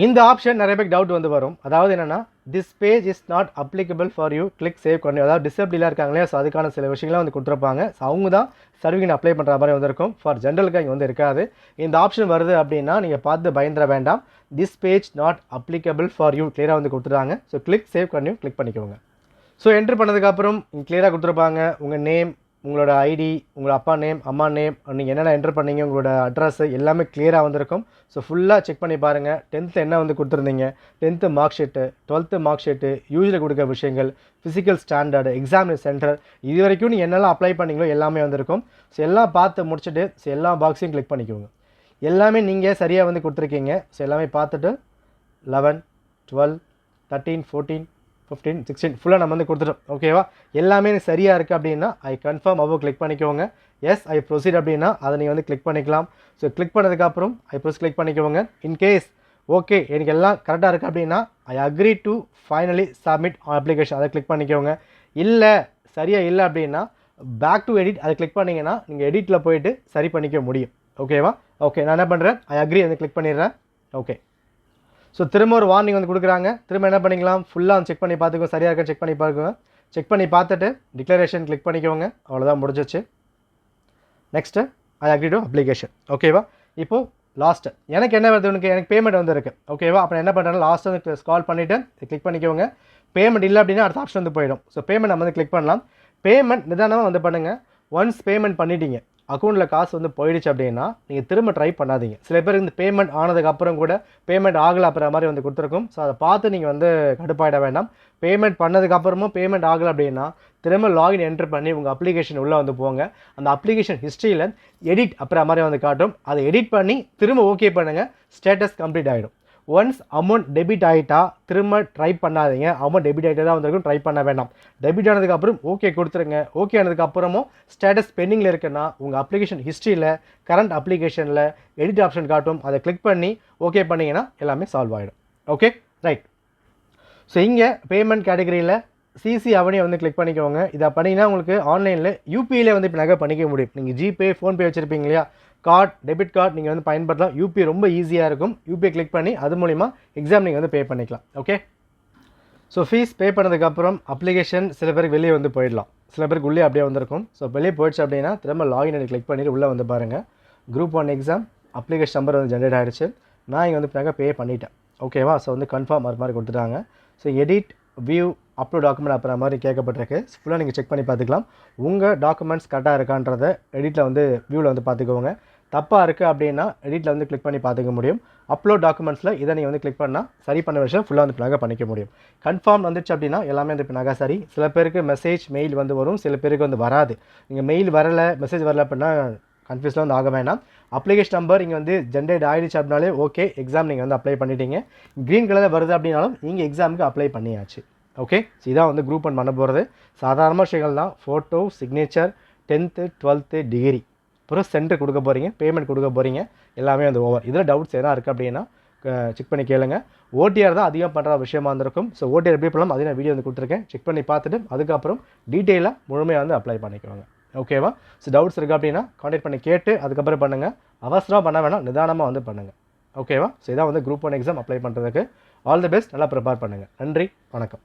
இந்த ஆப்ஷன் நிறைய பேருக்கு டவுட் வந்து வரும். அதாவது என்னென்னா, this page is not applicable for you, click save பண்ணி. அதாவது டிசபிலிட்டியாக இருக்காங்களே, ஸோ அதுக்கான சில விஷயங்கள்லாம் வந்து கொடுத்துருப்பாங்க. ஸோ அவங்க தான் சர்டிஃபிகேட் அப்ளை பண்ணுற மாதிரி வந்திருக்கும். ஃபார் ஜென்ரலுக்கு இங்கே வந்து இருக்காது. இந்த ஆப்ஷன் வருது அப்படின்னா நீங்கள் பார்த்து பயந்துட வேண்டாம். This page not applicable for you கிளியராக வந்து கொடுத்துருக்காங்க. ஸோ கிளிக் சேவ் பண்ணி கிளிக் பண்ணிக்கோங்க. ஸோ என்ட்ரு பண்ணதுக்கப்புறம் கிளியராக கொடுத்துருப்பாங்க. உங்கள் நேம், உங்களோட ஐடி, உங்களோட அப்பா நேம், அம்மா நேம், நீங்கள் என்னென்ன என்ட்ரு பண்ணீங்க, உங்களோட அட்ரஸ் எல்லாமே கிளியராக வந்திருக்கும். ஸோ ஃபுல்லாக செக் பண்ணி பாருங்கள். 10th என்ன வந்து கொடுத்துருந்தீங்க, 10th mark sheet, 12th mark sheet, யூஜியில் கொடுக்க விஷயங்கள், ஃபிசிக்கல் ஸ்டாண்டர்டு, எக்ஸாமினேஷன் சென்டர், இது வரைக்கும் நீங்கள் என்னெல்லாம் அப்ளை பண்ணிங்களோ எல்லாமே வந்திருக்கும். ஸோ எல்லாம் பார்த்து முடிச்சுட்டு ஸோ எல்லா பாக்ஸையும் கிளிக் பண்ணிக்கோங்க. எல்லாமே நீங்கள் சரியாக வந்து கொடுத்துருக்கீங்க. ஸோ எல்லாமே பார்த்துட்டு 11, 12, 13, 14, 15, 16 ஃபுல்லாக நம்ம வந்து கொடுத்துட்டோம். ஓகேவா, எல்லாமே சரியாக இருக்குது அப்படின்னா ஐ கன்ஃபார்ம் அவ்வளோ கிளிக் பண்ணிக்கோங்க. எஸ் ஐ ப்ரொசீட் அப்படின்னா அதை நீங்கள் வந்து கிளிக் பண்ணிக்கலாம். ஸோ கிளிக் பண்ணதுக்கப்புறம் ஐ ப்ரொசீட் கிளிக் பண்ணிக்கோங்க. இன்கேஸ் ஓகே எனக்கு எல்லாம் கரெக்டாக இருக்குது அப்படின்னா I agree to finally submit application, அதை கிளிக் பண்ணிக்கோங்க. இல்லை சரியாக இல்லை அப்படின்னா பேக் டு எடிட் அதை கிளிக் பண்ணிங்கன்னா நீங்கள் எடிட்டில் போயிட்டு சரி பண்ணிக்க முடியும். ஓகேவா, ஓகே நான் என்ன பண்ணுறேன், ஐ அக்ரி வந்து கிளிக் பண்ணிடுறேன். ஓகே, ஸோ திரும்ப ஒரு வார்னிங் வந்து கொடுக்குறாங்க. திரும்ப என்ன பண்ணிக்கலாம், ஃபுல்லாக செக் பண்ணி பார்த்துக்கோங்க, சரியாக இருக்க செக் பண்ணி பாருங்க. செக் பண்ணி பார்த்துட்டு டிக்ளரேஷன் கிளிக் பண்ணிக்கோங்க. அவ்வளோதான், முடிஞ்சிச்சு. Next I agree to application. ஓகேவா, இப்போது லாஸ்ட்டு எனக்கு என்ன வருது, எனக்கு பேமெண்ட் வந்து இருக்குது. ஓகேவா, அப்புறம் என்ன பண்ணுறேன், லாஸ்ட்டு வந்து ஸ்கால் பண்ணிவிட்டு கிளிக் பண்ணிக்கோங்க. பேமெண்ட் இல்லை அப்படின்னா அடுத்த ஆப்ஷன் வந்து போயிடும். ஸோ பேமெண்ட் நம்ம வந்து கிளிக் பண்ணலாம். பேமெண்ட் நிதானமாக வந்து பண்ணுங்கள். ஒன்ஸ் பேமெண்ட் பண்ணிட்டீங்க, அக்கௌண்ட்டில் காசு வந்து போயிடுச்சு அப்படின்னா நீங்கள் திரும்ப ட்ரை பண்ணாதீங்க. சில பேர் இந்த பேமெண்ட் ஆனதுக்கப்புறம் கூட பேமெண்ட் ஆகலை அப்புறம் மாதிரி வந்து கொடுத்துருக்கும். ஸோ அதை பார்த்து நீங்கள் வந்து கடுப்பாயிட வேண்டாம். பேமெண்ட் பண்ணதுக்கப்புறமும் பேமெண்ட் ஆகலை அப்படின்னா திரும்ப லாகின் என்ட்ரு பண்ணி உங்கள் அப்ளிகேஷன் உள்ளே வந்து போங்க. அந்த அப்ளிகேஷன் ஹிஸ்ட்ரியில் எடிட் அப்புறம் மாதிரி வந்து காட்டும். அதை எடிட் பண்ணி திரும்ப ஓகே பண்ணுங்கள், ஸ்டேட்டஸ் கம்ப்ளீட் ஆகிடும். ஒன்ஸ் அமௌண்ட் டெபிட் ஆகிட்டா திரும்ப ட்ரை பண்ணாதீங்க. அமௌண்ட் டெபிட் ஆகிட்டே தான் வந்திருக்கும், ட்ரை பண்ண வேண்டாம். டெபிட் ஆனதுக்கப்புறம் ஓகே கொடுத்துருங்க. ஓகே ஆனதுக்கப்புறமும் ஸ்டேட்டஸ் பெண்டிங்கில் இருக்குன்னா உங்கள் அப்ளிகேஷன் ஹிஸ்ட்ரியில் கரண்ட் அப்ளிகேஷனில் எடிட் ஆப்ஷன் காட்டும். அதை கிளிக் பண்ணி ஓகே பண்ணிங்கன்னா எல்லாமே சால்வ் ஆகிடும். Okay right. ஸோ இங்கே பேமெண்ட் கேட்டகரியில் சிசி அவனியை வந்து கிளிக் பண்ணிக்கோங்க. இதை பண்ணிங்கன்னா உங்களுக்கு ஆன்லைனில் யூபிஐயில் வந்து இப்போ நகை பண்ணிக்க முடியும். நீங்கள் ஜிபே ஃபோன்பே வச்சுருப்பீங்க இல்லையா, கார்டு டெபிட் கார்டு நீங்கள் வந்து பயன்படுத்தலாம். யூபிஐ ரொம்ப ஈஸியாக இருக்கும். யூபிஐ கிளிக் பண்ணி அது மூலிமா எக்ஸாம் நீங்கள் வந்து பே பண்ணிக்கலாம். ஓகே. ஸோ ஃபீஸ் பே பண்ணதுக்கப்புறம் அப்ளிகேஷன் சில பேருக்கு வெளியே வந்து போயிடலாம், சில பேருக்கு உள்ளே அப்படியே வந்திருக்கும். ஸோ வெளியே போயிடுச்சு அப்படின்னா திரும்ப லாகின் ஐடி கிளிக் பண்ணிவிட்டு உள்ளே வந்து பாருங்கள். குரூப் 1 எக்ஸாம் அப்ளிகேஷன் நம்பர் வந்து ஜென்ரேட் ஆகிடுச்சு. நான் இங்கே வந்து இப்போ பே பண்ணிட்டேன். ஓகேவா. ஸோ வந்து கன்ஃபார்ம் அது மாதிரி கொடுத்துட்டாங்க. So edit view upload document அப்புற மாதிரி கேட்கப்பட்டிருக்கு. ஃபுல்லாக நீங்கள் செக் பண்ணி பார்த்துக்கலாம். உங்கள் டாக்குமெண்ட்ஸ் கரெக்டாக இருக்கான்றதை எடிட்டில் வந்து வியூவில் வந்து பார்த்துக்கோங்க. தப்பாக இருக்குது அப்படின்னா எடிட்டில் வந்து கிளிக் பண்ணி பார்த்துக்க முடியும். அப்லோட் டாக்குமெண்ட்ஸில் இதை நீங்கள் வந்து கிளிக் பண்ணால் சரி பண்ண விஷயம் ஃபுல்லாக வந்து பின்னாக பண்ணிக்க முடியும். கன்ஃபார்ம் வந்துச்சு அப்படின்னா எல்லாமே வந்து பின்னாக சரி. சில பேருக்கு மெசேஜ் மெயில் வந்து வரும், சில பேருக்கு வந்து வராது. நீங்கள் மெயில் வரலை மெசேஜ் வரலை அப்படின்னா கன்ஃபியூஸில் வந்து ஆக வேணாம். அப்ளிகேஷன் நம்பர் இங்கே வந்து ஜென்ரேட் ஆகிடுச்சு அப்படின்னாலே ஓகே, எக்ஸாம் நீங்கள் வந்து அப்ளை பண்ணிட்டீங்க. க்ரீன் கலரில் வருது அப்படின்னாலும் நீங்கள் எக்ஸாமுக்கு அப்ளை பண்ணியாச்சு. ஓகே. ஸோ இதான் வந்து குரூப் 1 பண்ண போகிறது. சாதாரண விஷயங்கள் தான். Photo, signature, 10th 12th degree, அப்புறம் சென்டர் கொடுக்க போகிறீங்க, பேமெண்ட் கொடுக்க போகிறீங்க. எல்லாமே வந்து ஓவர். இதில் டவுட்ஸ் எதனா இருக்குது அப்படின்னா செக் பண்ணி கேளுங்க. ஓடிஆர் தான் அதிகம் பண்ணுற விஷயமா இருந்திருக்கும். ஸோ ஓடிஆர் எப்படி பண்ணலாம் அதே நான் வீடியோ வந்து கொடுத்துருக்கேன். செக் பண்ணி பார்த்துட்டு அதுக்கப்புறம் டீட்டெயிலாக முழுமையாக வந்து அப்ளை பண்ணிக்குவாங்க. ஓகேவா. ஸோ டவுட்ஸ் இருக்குது அப்படின்னா கான்டாக்ட் பண்ணி கேட்டு அதுக்கப்புறம் பண்ணுங்கள். அவசரம் பண்ண வேணாம், நிதானமாக வந்து பண்ணுங்கள். ஓகேவா. ஸோ இதான் வந்து குரூப் 1 எக்ஸாம் அப்ளை பண்ணுறதுக்கு. All the best. நல்லா ப்ரிப்பேர் பண்ணுங்கள். நன்றி, வணக்கம்.